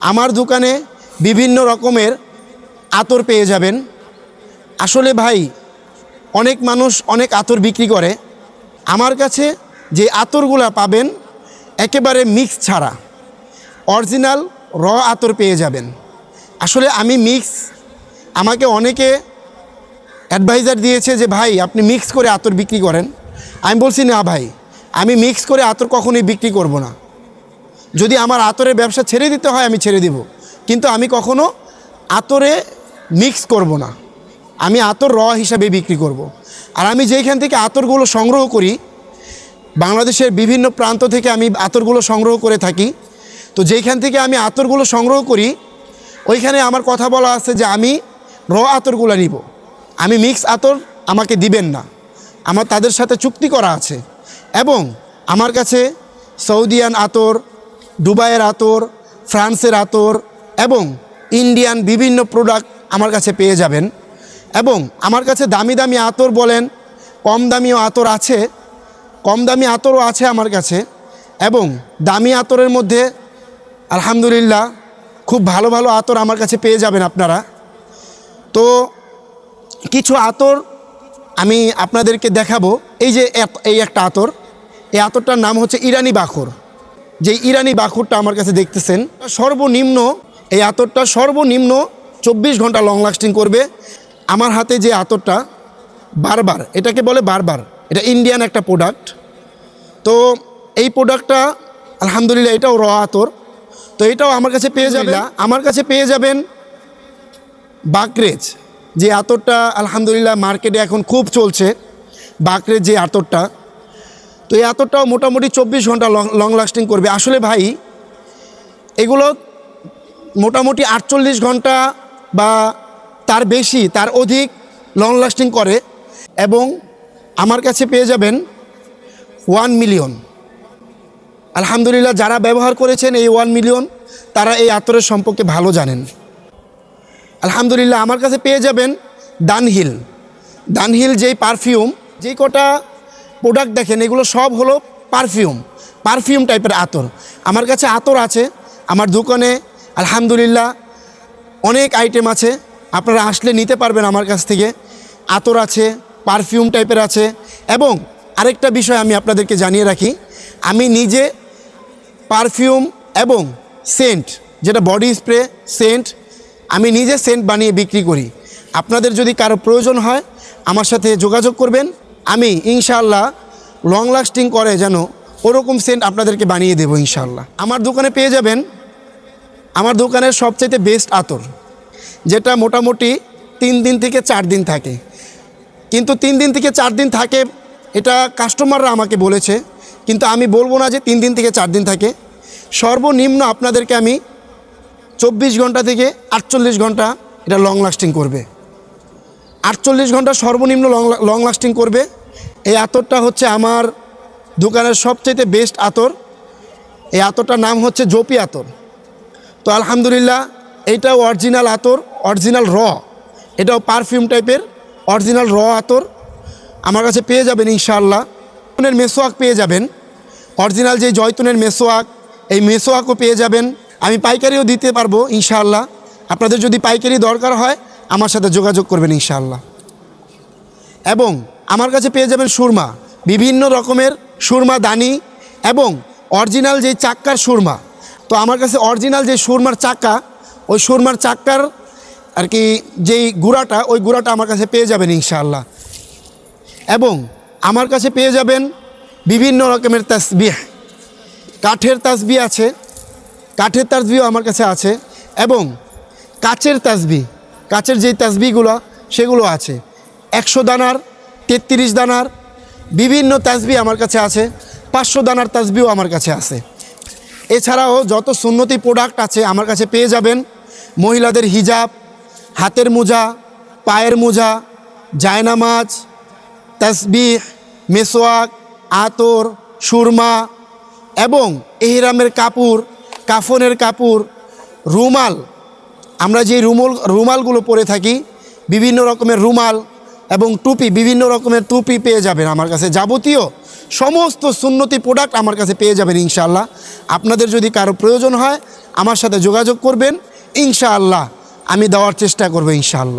আমার দোকানে বিভিন্ন রকমের আতর পেয়ে যাবেন। আসলে ভাই অনেক মানুষ অনেক আতর বিক্রি করে, আমার কাছে যে আতরগুলো পাবেন একেবারে মিক্স ছাড়া অরিজিনাল র আতর পেয়ে যাবেন। আসলে আমি মিক্স, আমাকে অনেকে অ্যাডভাইজার দিয়েছে যে ভাই আপনি মিক্স করে আতর বিক্রি করেন। আমি বলছি না ভাই, আমি মিক্স করে আতর কখনোই বিক্রি করব না। যদি আমার আতরের ব্যবসা ছেড়ে দিতে হয় আমি ছেড়ে দিব, কিন্তু আমি কখনো আতরে মিক্স করব না। আমি আতর র হিসাবে বিক্রি করব। আর আমি যেইখান থেকে আতরগুলো সংগ্রহ করি, বাংলাদেশের বিভিন্ন প্রান্ত থেকে আমি আতরগুলো সংগ্রহ করে থাকি। তো যেইখান থেকে আমি আতরগুলো সংগ্রহ করি ওইখানে আমার কথা বলা আছে যে আমি র আতরগুলো নিব, আমি মিক্স আতর আমাকে দিবেন না। আমার তাদের সাথে চুক্তি করা আছে। এবং আমার কাছে সৌদিয়ান আতর, দুবাইয়ের আতর, ফ্রান্সের আতর এবং ইন্ডিয়ান বিভিন্ন প্রোডাক্ট আমার কাছে পেয়ে যাবেন। এবং আমার কাছে দামি দামি আতর বলেন, কম দামিও আতর আছে, কম দামি আতরও আছে আমার কাছে। এবং দামি আতরের মধ্যে আলহামদুলিল্লাহ খুব ভালো ভালো আতর আমার কাছে পেয়ে যাবেন আপনারা। তো কিছু আতর আমি আপনাদেরকে দেখাবো। এই যে এই একটা আতর, এই আতরটার নাম হচ্ছে ইরানি বাখর। যে ইরানি বাখরটা আমার কাছে দেখতেছেন, সর্বনিম্ন এই আতরটা সর্বনিম্ন 24 ঘন্টা লং লাস্টিং করবে। আমার হাতে যে আতরটা বারবার, এটাকে বলে বারবার, এটা ইন্ডিয়ান একটা প্রোডাক্ট। তো এই প্রোডাক্টটা আলহামদুলিল্লাহ এটাও র আতর। তো এটাও আমার কাছে পেয়ে যাবেন। আমার কাছে পেয়ে যাবেন বাকরেজ, যে আতরটা আলহামদুলিল্লাহ মার্কেটে এখন খুব চলছে, বাকরেজ যে আতরটা। তো এই আতরটাও মোটামুটি 24 ঘন্টা লং লাস্টিং করবে। আসলে ভাই এগুলো মোটামুটি 48 ঘন্টা বা তার বেশি, তার অধিক লং লাস্টিং করে। এবং আমার কাছে পেয়ে যাবেন 1 মিলিয়ন। আলহামদুলিল্লাহ যারা ব্যবহার করেছেন এই 1 মিলিয়ন, তারা এই আতরের সম্পর্কে ভালো জানেন। আলহামদুলিল্লাহ আমার কাছে পেয়ে যাবেন ডানহিল। ডানহিল যেই পারফিউম, যেই কটা প্রোডাক্ট দেখেন এগুলো সব হলো পারফিউম টাইপের আতর। আমার কাছে আতর আছে, আমার দোকানে আলহামদুলিল্লাহ অনেক আইটেম আছে, আপনারা আসলে নিতে পারবেন আমার কাছ থেকে। আতর আছে, পারফিউম টাইপের আছে। এবং আরেকটা বিষয় আমি আপনাদেরকে জানিয়ে রাখি, আমি নিজে পারফিউম এবং সেন্ট, যেটা বডি স্প্রে সেন্ট, আমি নিজে সেন্ট বানিয়ে বিক্রি করি। আপনাদের যদি কারো প্রয়োজন হয় আমার সাথে যোগাযোগ করবেন, আমি ইনশাআল্লাহ লং লাস্টিং করে যেন ওরকম সেন্ট আপনাদেরকে বানিয়ে দেবো ইনশাআল্লাহ। আমার দোকানে পেয়ে যাবেন আমার দোকানের সবচাইতে বেস্ট আতর, যেটা মোটামুটি 3 দিন থেকে 4 দিন থাকে। কিন্তু 3 দিন থেকে 4 দিন থাকে এটা কাস্টমাররা আমাকে বলেছে, কিন্তু আমি বলবো না যে 3 দিন থেকে 4 দিন থাকে। সর্বনিম্ন আপনাদেরকে আমি 24 ঘন্টা থেকে 48 ঘন্টা এটা লং লাস্টিং করবে। 48 ঘন্টা সর্বনিম্ন লং লাস্টিং করবে। এই আতরটা হচ্ছে আমার দোকানের সবচেয়ে বেস্ট আতর। এই আতরটার নাম হচ্ছে জোপি আতর। তো আলহামদুলিল্লাহ এইটাও অরিজিনাল আতর, অরিজিনাল র, এটাও পারফিউম টাইপের অরিজিনাল র আতর আমার কাছে পেয়ে যাবেন ইনশাআল্লাহ। জয়তুনের মেসোয়াক পেয়ে যাবেন, অরিজিনাল যে জয়তুনের মেসোয়াক, এই মেসোয়াকও পেয়ে যাবেন। আমি পাইকারিও দিতে পারবো ইনশাআল্লাহ। আপনাদের যদি পাইকারি দরকার হয় আমার সাথে যোগাযোগ করবেন ইনশাআল্লাহ। এবং আমার কাছে পেয়ে যাবেন সুরমা, বিভিন্ন রকমের সুরমা দানি এবং অরিজিনাল যেই চাক্কার সুরমা। তো আমার কাছে অরিজিনাল যে সুরমার চাক্কা, ওই সুরমার চাক্কার আর কি যেই গুঁড়াটা, ওই গুঁড়াটা আমার কাছে পেয়ে যাবেন ইনশাআল্লাহ। এবং আমার কাছে পেয়ে যাবেন বিভিন্ন রকমের তাসবিহ, কাঠের তাসবিহ আছে, কাঠের তাসবিহও আমার কাছে আছে। এবং কাচের তাসবিহ, কাচের যেই তাসবিহগুলো সেগুলো আছে। 100 দানার, 33 দানার বিভিন্ন তাসবিহ আমার কাছে আছে। 500 দানার তাসবিহও আমার কাছে আছে। এছাড়াও যত সুন্নতি প্রোডাক্ট আছে আমার কাছে পেয়ে যাবেন। মহিলাদের হিজাব, হাতের মোজা, পায়ের মোজা, জায়নামাজ, তাসবিহ, মেসোয়াক, আতর, সুরমা এবং এহরামের কাপড়, কাফনের কাপড়, রুমাল। আমরা যে রুমালগুলো পরে থাকি, বিভিন্ন রকমের রুমাল এবং টুপি, বিভিন্ন রকমের টুপি পেয়ে যাবেন আমার কাছে। যাবতীয় সমস্ত সুন্নতি প্রোডাক্ট আমার কাছে পেয়ে যাবেন ইনশাআল্লাহ। আপনাদের যদি কারো প্রয়োজন হয় আমার সাথে যোগাযোগ করবেন, ইনশাআল্লাহ আমি দেওয়ার চেষ্টা করবো ইনশাআল্লাহ।